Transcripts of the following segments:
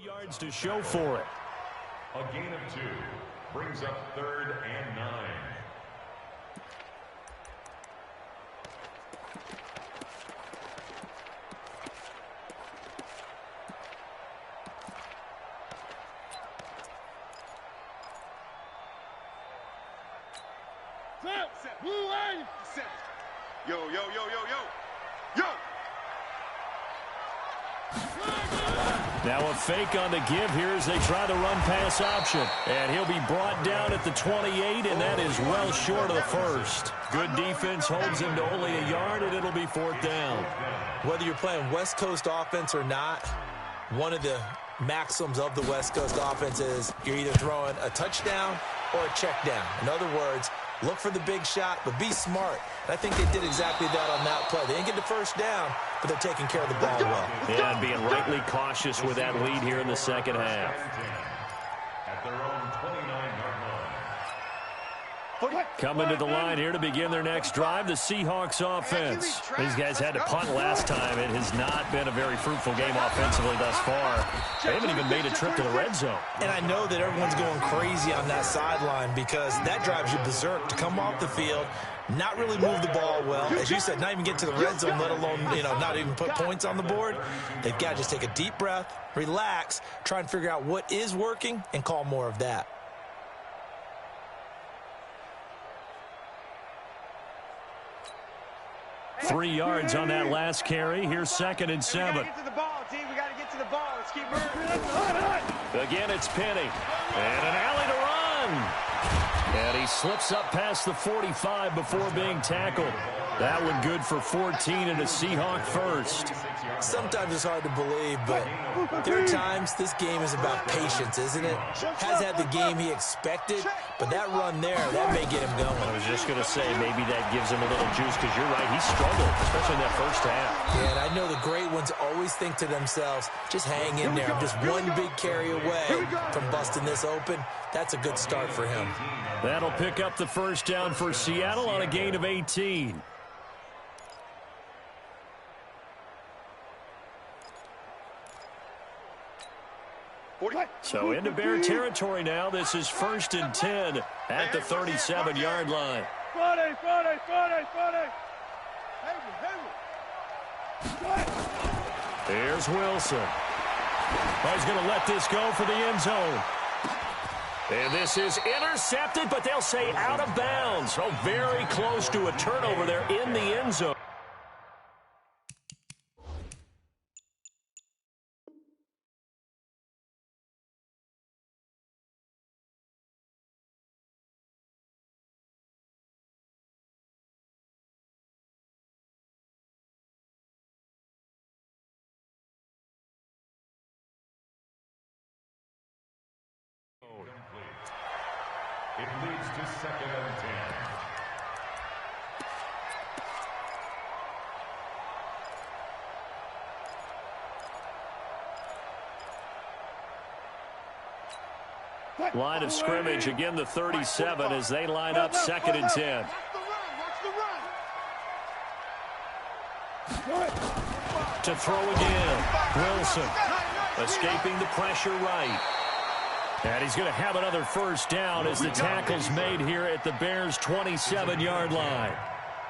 Yards to show for it. A gain of 2 brings up 3rd and 9. Yo, yo, yo, yo, yo, yo! Now a fake on the give here as they try the run-pass option. And he'll be brought down at the 28, and that is well short of the first. Good defense holds him to only a yard, and it'll be 4th down. Whether you're playing West Coast offense or not, one of the maxims of the West Coast offense is you're either throwing a touchdown or a check down. In other words, look for the big shot, but be smart. And I think they did exactly that on that play. They didn't get the first down, but they're taking care of the ball well. Yeah, and being rightly cautious with that lead here in the second half. At their own 29-yard line. Coming to the line here to begin their next drive, the Seahawks offense. These guys had to punt last time. It has not been a very fruitful game offensively thus far. They haven't even made a trip to the red zone. And I know that everyone's going crazy on that sideline because that drives you berserk to come off the field, not really move the ball well. As you said, not even get to the red zone, let alone, not even put points on the board. They've got to just take a deep breath, relax, try and figure out what is working, and call more of that. Three yards on that last carry. Here's 2nd and 7. We got to get to the ball, T. We got to get to the ball. Let's keep moving. Again, it's Penny. And an alley to run. And he slips up past the 45 before being tackled. That one good for 14 and a Seahawk first. Sometimes it's hard to believe, but there are times this game is about patience, isn't it? Has had the game he expected, but that run there, that may get him going. I was just going to say, maybe that gives him a little juice, because you're right, he struggled, especially in that first half. Yeah, and I know the great ones always think to themselves, just hang in there. I'm just one big carry away from busting this open. That's a good start for him. That'll pick up the first down for Seattle on a gain of 18. So into Bear territory now. This is 1st and 10 at the 37-yard line. Here's Wilson. Oh, he's going to let this go for the end zone. And this is intercepted, but they'll say out of bounds. Oh, very close to a turnover there in the end zone. It leads to 2nd and 10. Line of scrimmage, again the 37 as they line up 2nd and 10. To throw again. Wilson escaping the pressure right. And he's going to have another first down as the tackle's made here at the Bears' 27-yard line.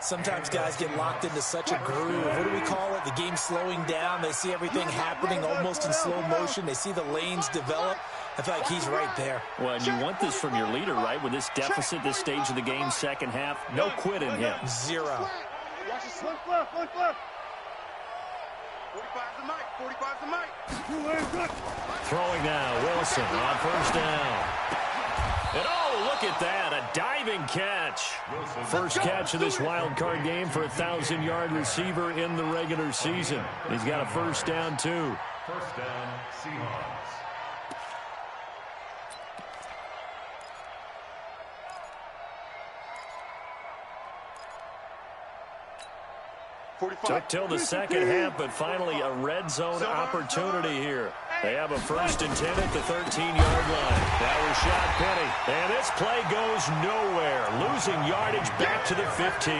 Sometimes guys get locked into such a groove. What do we call it? The game slowing down. They see everything happening almost in slow motion. They see the lanes develop. I feel like he's right there. Well, and you want this from your leader, right? With this deficit, this stage of the game, second half, no quit in him. Zero. Throwing now, Wilson on first down. And oh, look at that, a diving catch. First catch of this wild card game for a 1,000-yard receiver in the regular season. He's got a first down, too. First down, Seahawks. Took till the second half, but finally a red zone opportunity here. They have a 1st and 10 at the 13-yard line. That was shot Penny. And this play goes nowhere. Losing yardage back to the 15.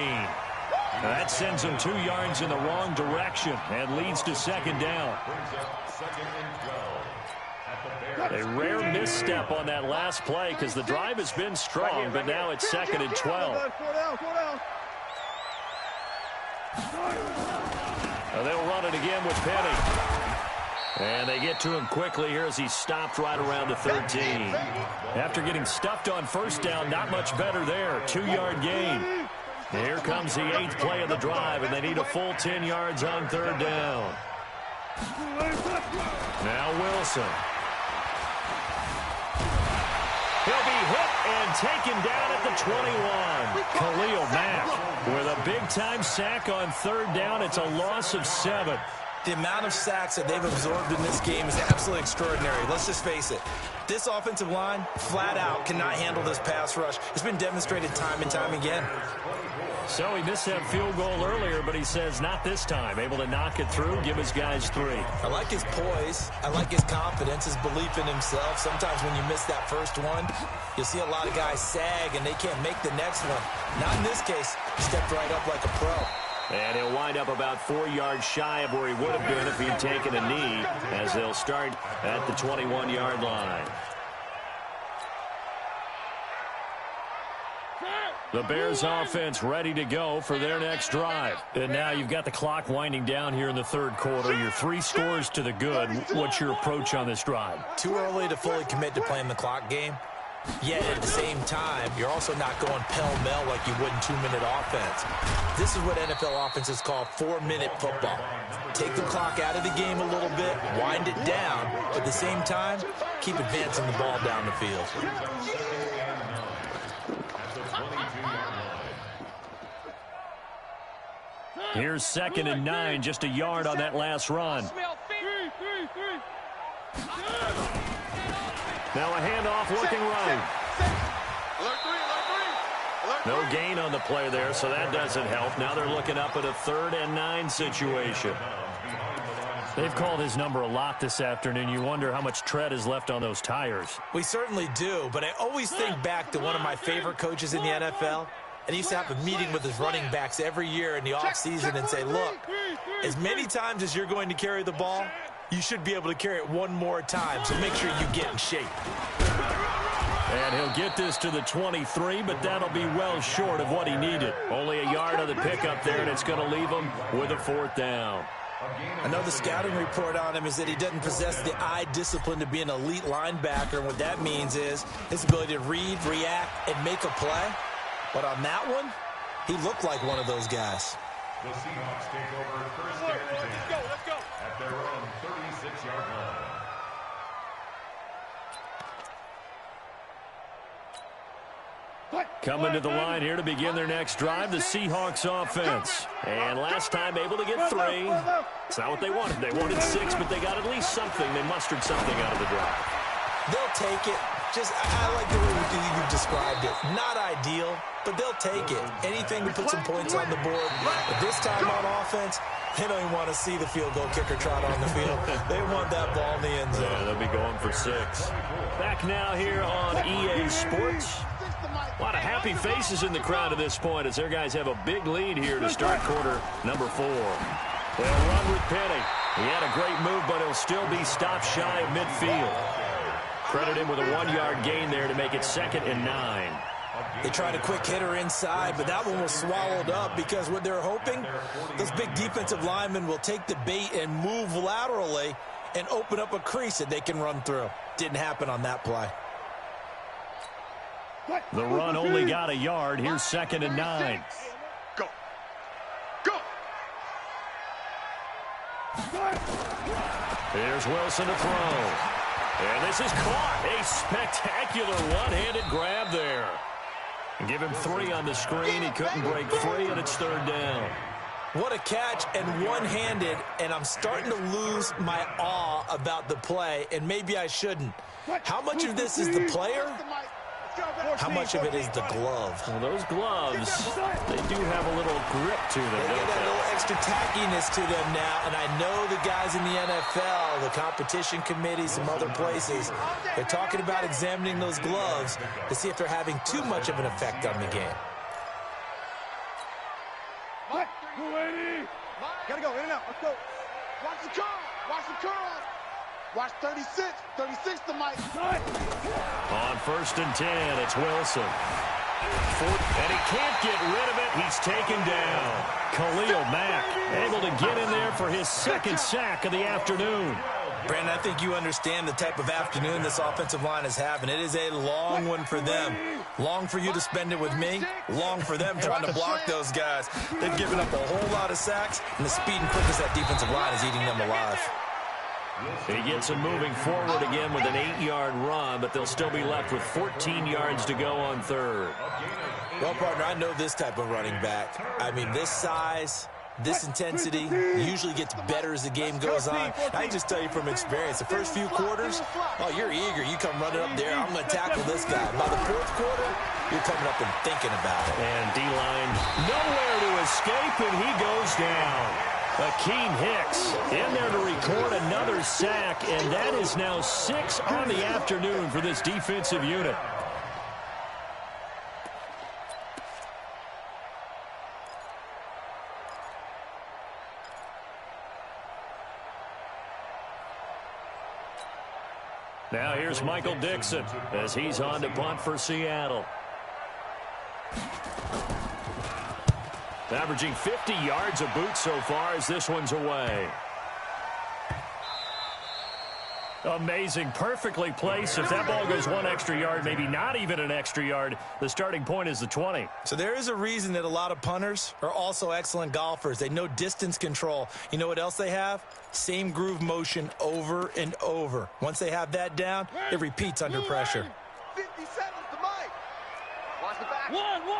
That sends them 2 yards in the wrong direction and leads to 2nd down. A rare misstep on that last play because the drive has been strong, but now it's 2nd and 12. They'll run it again with Penny. And they get to him quickly here as he's stopped right around the 13. After getting stuffed on first down, not much better there. 2-yard gain. Here comes the 8th play of the drive, and they need a full 10 yards on 3rd down. Now Wilson. He'll be hit and taken down at the 21. Khalil Mack with a big-time sack on 3rd down. It's a loss of 7. The amount of sacks that they've absorbed in this game is absolutely extraordinary. Let's just face it. This offensive line, flat out, cannot handle this pass rush. It's been demonstrated time and time again. So he missed that field goal earlier, but he says not this time. Able to knock it through, give his guys 3. I like his poise. I like his confidence, his belief in himself. Sometimes when you miss that first one, you'll see a lot of guys sag and they can't make the next one. Not in this case. He stepped right up like a pro. And he'll wind up about 4 yards shy of where he would have been if he'd taken a knee, as they'll start at the 21-yard line. The Bears offense ready to go for their next drive. And now you've got the clock winding down here in the 3rd quarter. You're 3 scores to the good. What's your approach on this drive? Too early to fully commit to playing the clock game. Yet at the same time, you're also not going pell-mell like you would in 2-minute offense. This is what NFL offenses call 4-minute football. Take the clock out of the game a little bit, wind it down, but at the same time, keep advancing the ball down the field. Here's 2nd and 9, just a yard on that last run. Now a handoff looking right. No gain on the play there, so that doesn't help. Now they're looking up at a 3rd and 9 situation. They've called his number a lot this afternoon. You wonder how much tread is left on those tires. We certainly do, but I always think back to one of my favorite coaches in the NFL. And he used to have a meeting with his running backs every year in the offseason and say, look, as many times as you're going to carry the ball, you should be able to carry it one more time, so make sure you get in shape. And he'll get this to the 23, but that'll be well short of what he needed. Only a yard on the pickup there, and it's going to leave him with a 4th down. I know the scouting report on him is that he doesn't possess the eye discipline to be an elite linebacker, and what that means is his ability to read, react, and make a play. But on that one, he looked like one of those guys. The Seahawks take over 1st and 10 at their own 36-yard line. Coming to the line here to begin their next drive, the Seahawks offense. And last time able to get 3. It's not what they wanted. They wanted 6, but they got at least something. They mustered something out of the drive. They'll take it. I like the way you described it. Not ideal, but they'll take it. Anything to put some points on the board. But this time on offense, they don't even want to see the field goal kicker trot on the field. They want that ball in the end zone. Yeah, they'll be going for 6. Back now here on EA Sports. A lot of happy faces in the crowd at this point as their guys have a big lead here to start quarter number 4. They'll run with Penny. He had a great move, but he'll still be stopped shy of midfield. Credit him with a 1-yard gain there to make it 2nd and 9. They tried a quick hitter inside, but that one was swallowed up because what they're hoping, those big defensive linemen will take the bait and move laterally and open up a crease that they can run through. Didn't happen on that play. The run only got a yard. Here's 2nd and 9. Go. Go. Here's Wilson to throw. And this is caught. A spectacular one-handed grab there. Give him 3 on the screen. He couldn't break free, and it's 3rd down. What a catch and one-handed, and I'm starting to lose my awe about the play, and maybe I shouldn't. How much of this is the player? How much of it is the glove? Well, those gloves, they do have a little grip to them. They get a little extra tackiness to them now, and I know the guys in the NFL, the competition committee, some other places, they're talking about examining those gloves to see if they're having too much of an effect on the game. Gotta go, in and out, let's go. Watch the curl, watch the curl. Watch 36. 36 to Mike. On 1st and 10, it's Wilson. And he can't get rid of it. He's taken down. Khalil Mack able to get in there for his 2nd sack of the afternoon. Brandon, I think you understand the type of afternoon this offensive line is having. It is a long one for them. Long for you to spend it with me. Long for them trying to block those guys. They've given up a whole lot of sacks, and the speed and quickness that defensive line is eating them alive. He gets them moving forward again with an 8-yard run, but they'll still be left with 14 yards to go on 3rd. Well, partner, I know this type of running back. I mean, this size, this intensity usually gets better as the game goes on. I can just tell you from experience, the first few quarters, oh, you're eager. You come running up there, I'm going to tackle this guy. By the 4th quarter, you're coming up and thinking about it. And D-line nowhere to escape, and he goes down. Akeem Hicks in there to record another sack, and that is now 6 on the afternoon for this defensive unit. Now here's Michael Dixon as he's on to punt for Seattle. Averaging 50 yards a boot so far as this one's away. Amazing. Perfectly placed. If that ball goes 1 extra yard, maybe not even an extra yard, the starting point is the 20. So there is a reason that a lot of punters are also excellent golfers. They know distance control. You know what else they have? Same groove motion over and over. Once they have that down, it repeats under pressure. 50 seconds to Mike. Watch the back. 1, 3.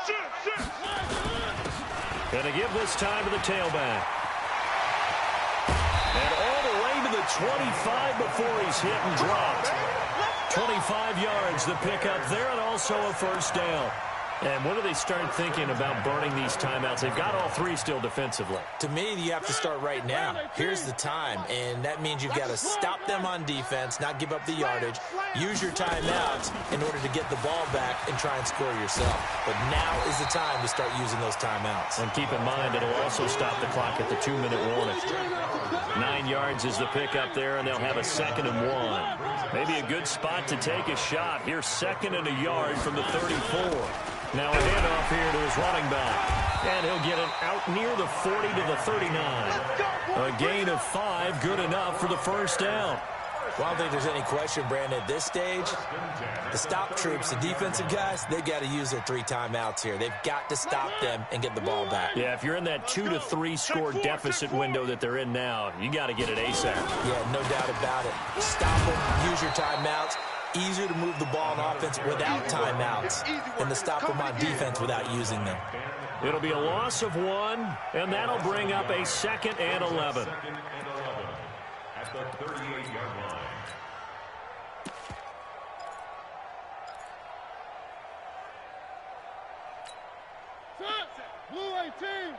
Shoot. Going to give this time to the tailback. And all the way to the 25 before he's hit and dropped. 25 yards the pickup there, and also a 1st down. And when do they start thinking about burning these timeouts? They've got all 3 still defensively. To me, you have to start right now. Here's the time, and that means you've got to stop them on defense, not give up the yardage, use your timeouts in order to get the ball back and try and score yourself. But now is the time to start using those timeouts. And keep in mind, it'll also stop the clock at the 2-minute warning. 9 yards is the pickup there, and they'll have a 2nd and 1. Maybe a good spot to take a shot. Here's 2nd and a yard from the 34. Now a handoff here to his running back. And he'll get it out near the 40 to the 39. A gain of 5, good enough for the 1st down. Well, I don't think there's any question, Brandon, at this stage, the stop troops, the defensive guys, they've got to use their 3 timeouts here. They've got to stop them and get the ball back. Yeah, if you're in that 2 to 3 score deficit window that they're in now, you got to get it ASAP. Yeah, no doubt about it. Stop them, use your timeouts. Easier to move the ball on offense without timeouts than to stop them on defense without using them. It'll be a loss of 1, and that'll bring up a 2nd and 11. At the 38-yard line. Blue 18.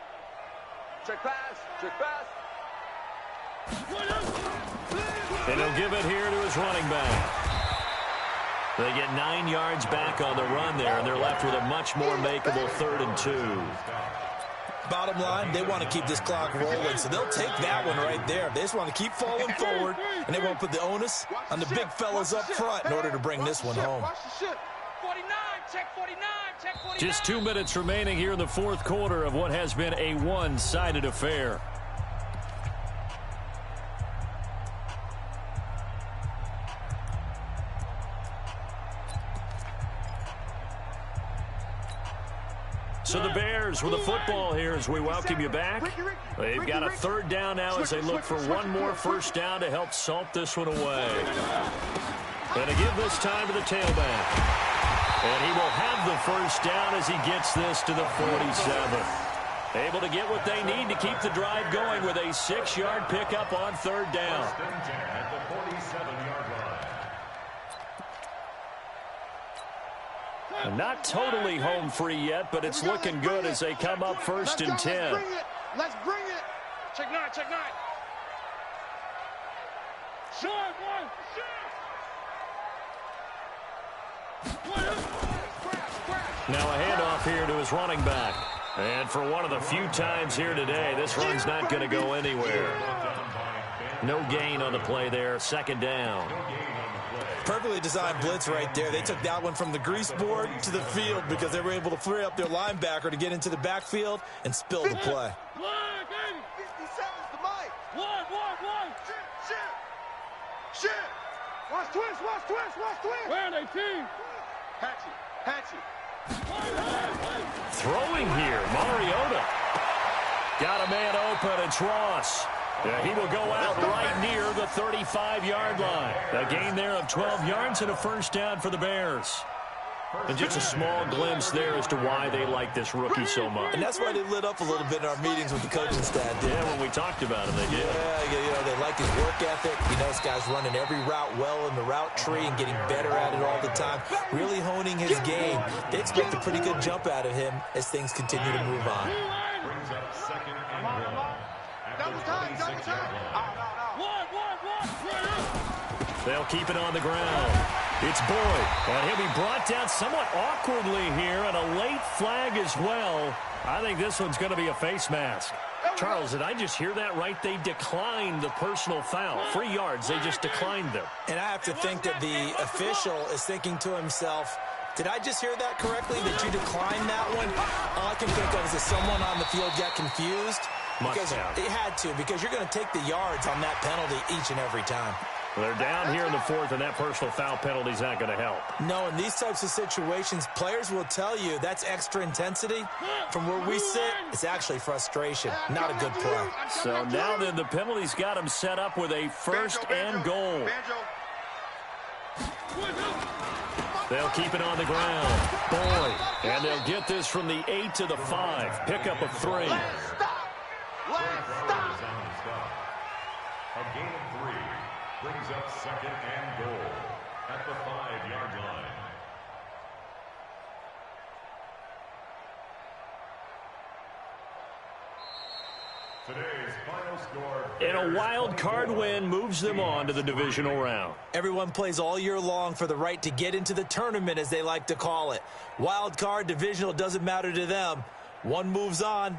Check pass. And he'll give it here to his running back. They get 9 yards back on the run there, and they're left with a much more makeable 3rd and 2. Bottom line, they want to keep this clock rolling, so they'll take that one right there. They just want to keep falling forward, and they won't put the onus on the big fellas up front in order to bring this one home. 49, check 49, check 49. Just 2 minutes remaining here in the 4th quarter of what has been a one-sided affair. So the Bears with a football here as we welcome you back. They've got a 3rd down now as they look for one more 1st down to help salt this one away. And to give this time to the tailback. And he will have the 1st down as he gets this to the 47. Able to get what they need to keep the drive going with a 6-yard pickup on 3rd down. At the 47-yard line. Not totally home free yet, but it's looking good as they come up 1st and 10. Let's bring it. Check 9. Short one. Now a handoff here to his running back. And for one of the few times here today, this run's not going to go anywhere. No gain on the play there. Second down. Perfectly designed blitz right there. They took that one from the grease board to the field because they were able to free up their linebacker to get into the backfield and spill the play. 57's the mic. One. Shit. Watch twist. Where are they, team? Hatchet. Throwing here, Mariota. Got a man open, it's Ross. He will go out right near the 35-yard line. A gain there of 12 yards and a first down for the Bears. And just a small glimpse there as to why they like this rookie so much. And that's why they lit up a little bit in our meetings with the coaching staff. Yeah, when we talked about him, they did. Yeah, they like his work ethic. This guy's running every route well in the route tree and getting better at it all the time, really honing his game. They expect a pretty good jump out of him as things continue to move on. Brings up second and goal. Double time. They'll keep it on the ground. It's Boyd, and he'll be brought down somewhat awkwardly here, and a late flag as well. I think this one's going to be a face mask. Charles, did I just hear that right? They declined the personal foul. 3 yards, they just declined them. And I have to think that the official is thinking to himself, did I just hear that correctly, that you declined that one? All I can think of is that someone on the field got confused. Because it had to, because you're going to take the yards on that penalty each and every time. They're down here in the fourth, and that personal foul penalty is not going to help. No, in these types of situations, players will tell you that's extra intensity. From where we sit, it's actually frustration, not a good play. So now then, the penalty's got them set up with a first and goal. They'll keep it on the ground. Boyd, and they'll get this from the 8 to the 5. Pickup of 3. Let's stop. A gain of 3 brings up second and goal at the 5-yard line. Today's final score. And a wild card win moves them on to the divisional round. Everyone plays all year long for the right to get into the tournament, as they like to call it. Wild card, divisional, doesn't matter to them. One moves on,